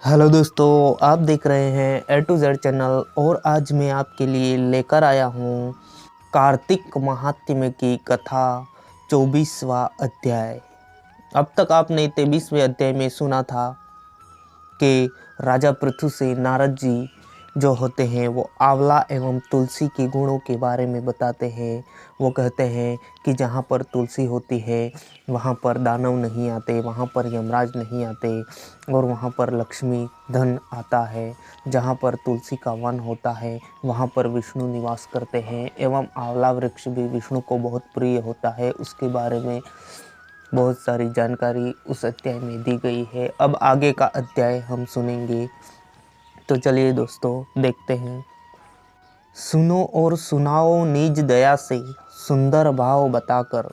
Hello दोस्तों, आप देख रहे हैं ए टू जेड चैनल और आज मैं आपके लिए लेकर आया हूँ कार्तिक महात्म्य की कथा 24वां अध्याय। अब तक आपने 23वें अध्याय में सुना था कि राजा पृथु से नारद जी जो होते हैं वो आंवला एवं तुलसी के गुणों के बारे में बताते हैं। वो कहते हैं कि जहाँ पर तुलसी होती है वहाँ पर दानव नहीं आते, वहाँ पर यमराज नहीं आते और वहाँ पर लक्ष्मी धन आता है। जहाँ पर तुलसी का वन होता है वहाँ पर विष्णु निवास करते हैं एवं आंवला वृक्ष भी विष्णु को बहुत प्रिय होता है। उसके बारे में बहुत सारी जानकारी उस अध्याय में दी गई है। अब आगे का अध्याय हम सुनेंगे, तो चलिए दोस्तों देखते हैं। सुनो और सुनाओ निज दया से सुंदर भाव बताकर,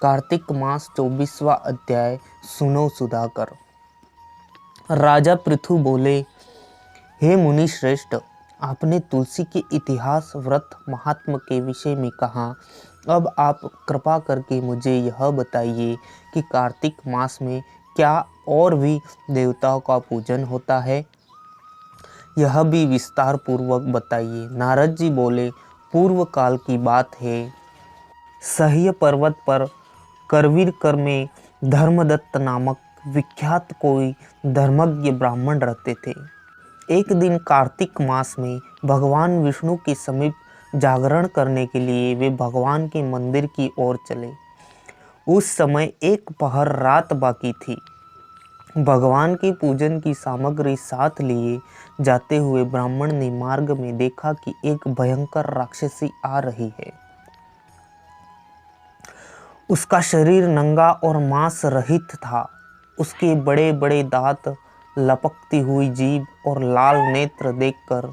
कार्तिक मास 24वां अध्याय सुनो सुधाकर। राजा पृथु बोले, हे मुनि श्रेष्ठ, आपने तुलसी के इतिहास व्रत महात्म के विषय में कहा। अब आप कृपा करके मुझे यह बताइए कि कार्तिक मास में क्या और भी देवताओं का पूजन होता है, यह भी विस्तार पूर्वक बताइए। नारद जी बोले, पूर्व काल की बात है, सह्य पर्वत पर करवीर में धर्मदत्त नामक विख्यात कोई धर्मज्ञ ब्राह्मण रहते थे। एक दिन कार्तिक मास में भगवान विष्णु के समीप जागरण करने के लिए वे भगवान के मंदिर की ओर चले। उस समय एक पहर रात बाकी थी। भगवान के पूजन की सामग्री साथ लिए जाते हुए ब्राह्मण ने मार्ग में देखा कि एक भयंकर राक्षसी आ रही है। उसका शरीर नंगा और मांस रहित था। उसके बड़े बड़े दांत, लपकती हुई जीभ और लाल नेत्र देखकर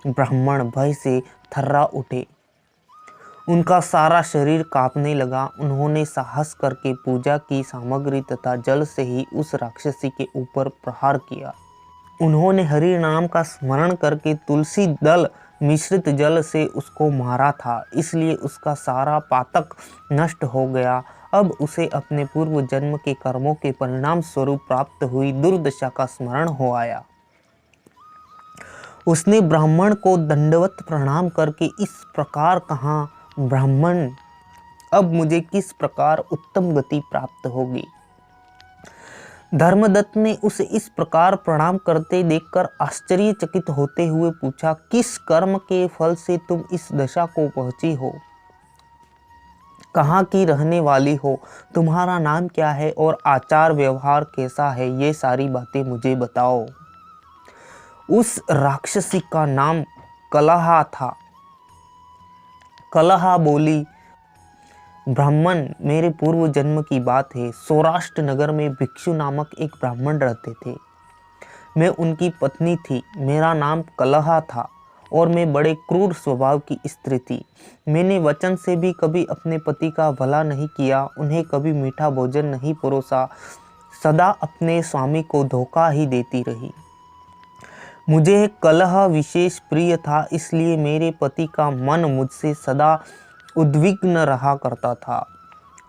ब्राह्मण भय से थर्रा उठे। उनका सारा शरीर कांपने लगा। उन्होंने साहस करके पूजा की सामग्री तथा जल से ही उस राक्षसी के ऊपर प्रहार किया। उन्होंने हरि नाम का स्मरण करके तुलसी दल मिश्रित जल से उसको मारा था, इसलिए उसका सारा पातक नष्ट हो गया। अब उसे अपने पूर्व जन्म के कर्मों के परिणाम स्वरूप प्राप्त हुई दुर्दशा का स्मरण हो आया। उसने ब्राह्मण को दंडवत प्रणाम करके इस प्रकार कहा, ब्राह्मण, अब मुझे किस प्रकार उत्तम गति प्राप्त होगी। धर्मदत्त ने उसे इस प्रकार प्रणाम करते देखकर आश्चर्यचकित होते हुए पूछा, किस कर्म के फल से तुम इस दशा को पहुंची हो, कहाँ की रहने वाली हो, तुम्हारा नाम क्या है और आचार व्यवहार कैसा है, ये सारी बातें मुझे बताओ। उस राक्षसी का नाम कलहा था। कलहा बोली, ब्राह्मण, मेरे पूर्व जन्म की बात है। सौराष्ट्र नगर में भिक्षु नामक एक ब्राह्मण रहते थे। मैं उनकी पत्नी थी। मेरा नाम कलहा था और मैं बड़े क्रूर स्वभाव की स्त्री थी। मैंने वचन से भी कभी अपने पति का भला नहीं किया, उन्हें कभी मीठा भोजन नहीं परोसा, सदा अपने स्वामी को धोखा ही देती रही। मुझे कलह विशेष प्रिय था, इसलिए मेरे पति का मन मुझसे सदा उद्विग्न रहा करता था।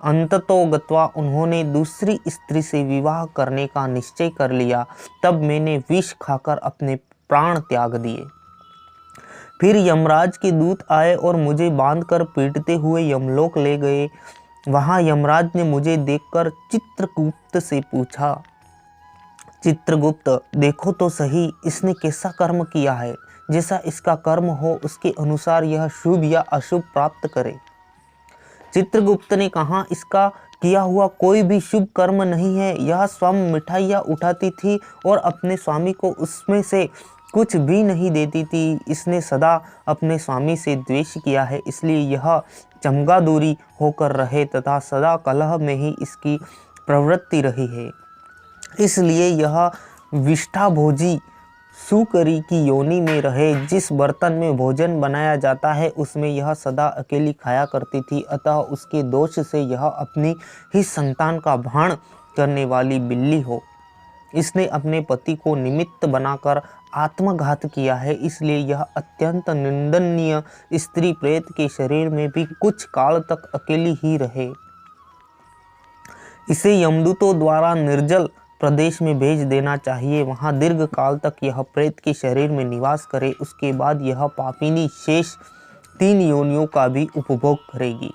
अंततोगत्वा उन्होंने दूसरी स्त्री से विवाह करने का निश्चय कर लिया। तब मैंने विष खाकर अपने प्राण त्याग दिए। फिर यमराज के दूत आए और मुझे बांधकर पीटते हुए यमलोक ले गए। वहां यमराज ने मुझे देखकर चित्रगुप्त से पूछा, चित्रगुप्त, देखो तो सही, इसने कैसा कर्म किया है। जैसा इसका कर्म हो उसके अनुसार यह शुभ या अशुभ प्राप्त करे। चित्रगुप्त ने कहा, इसका किया हुआ कोई भी शुभ कर्म नहीं है। यह स्वयं मिठाइयाँ उठाती थी और अपने स्वामी को उसमें से कुछ भी नहीं देती थी। इसने सदा अपने स्वामी से द्वेष किया है, इसलिए यह चमगादुरी होकर रहे तथा सदा कलह में ही इसकी प्रवृत्ति रही है। इसलिए यह विष्ठाभोजी सुकरी की योनि में रहे। जिस बर्तन में भोजन बनाया जाता है उसमें यह सदा अकेली खाया करती थी, अतः उसके दोष से यह अपनी ही संतान का भाण करने वाली बिल्ली हो। इसने अपने पति को निमित्त बनाकर आत्मघात किया है, इसलिए यह अत्यंत निंदनीय स्त्री प्रेत के शरीर में भी कुछ काल तक अकेली ही रहे। इसे यमदूतों द्वारा निर्जल प्रदेश में भेज देना चाहिए। वहाँ दीर्घ काल तक यह प्रेत के शरीर में निवास करे। उसके बाद यह पापिनी शेष 3 योनियों का भी उपभोग करेगी।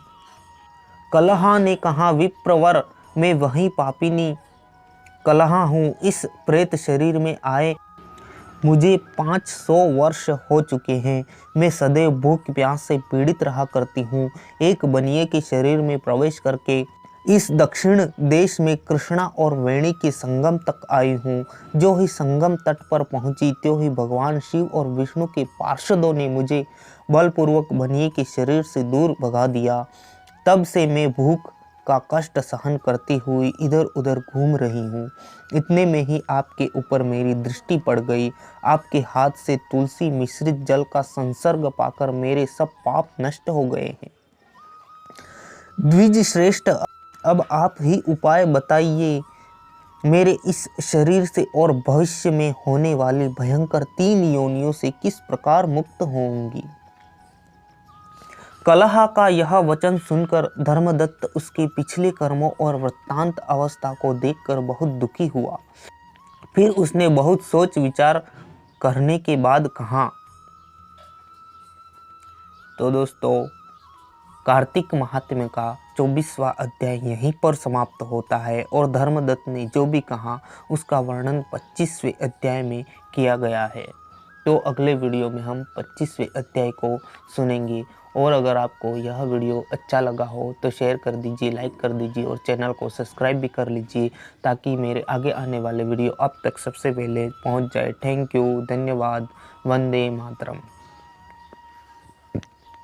कलहा ने कहा, विप्रवर, मैं वही पापिनी कलहा हूँ। इस प्रेत शरीर में आए मुझे 500 वर्ष हो चुके हैं। मैं सदैव भूख प्यास से पीड़ित रहा करती हूँ। एक बनिए के शरीर में प्रवेश करके इस दक्षिण देश में कृष्णा और वेणी के संगम तक आई हूँ। जो ही संगम तट पर पहुँची त्यों ही भगवान शिव और विष्णु के पार्षदों ने मुझे बलपूर्वक बनिए के शरीर से दूर भगा दिया। तब से मैं भूख का कष्ट सहन करती हुई इधर उधर घूम रही हूँ। इतने में ही आपके ऊपर मेरी दृष्टि पड़ गई। आपके हाथ से तुलसी मिश्रित जल का संसर्ग पाकर मेरे सब पाप नष्ट हो गए हैं। द्विज श्रेष्ठ, अब आप ही उपाय बताइए। मेरे इस शरीर से और भविष्य में होने वाली भयंकर 3 योनियों से किस प्रकार मुक्त होंगी। कलहा का यह वचन सुनकर धर्मदत्त उसके पिछले कर्मों और वृत्तांत अवस्था को देखकर बहुत दुखी हुआ। फिर उसने बहुत सोच विचार करने के बाद कहा। तो दोस्तों, कार्तिक महात्म्य का 24वां अध्याय यहीं पर समाप्त होता है और धर्मदत्त ने जो भी कहा उसका वर्णन 25वें अध्याय में किया गया है। तो अगले वीडियो में हम 25वें अध्याय को सुनेंगे। और अगर आपको यह वीडियो अच्छा लगा हो तो शेयर कर दीजिए, लाइक कर दीजिए और चैनल को सब्सक्राइब भी कर लीजिए ताकि मेरे आगे आने वाले वीडियो आप तक सबसे पहले पहुंच जाए। थैंक यू, धन्यवाद, वंदे मातरम।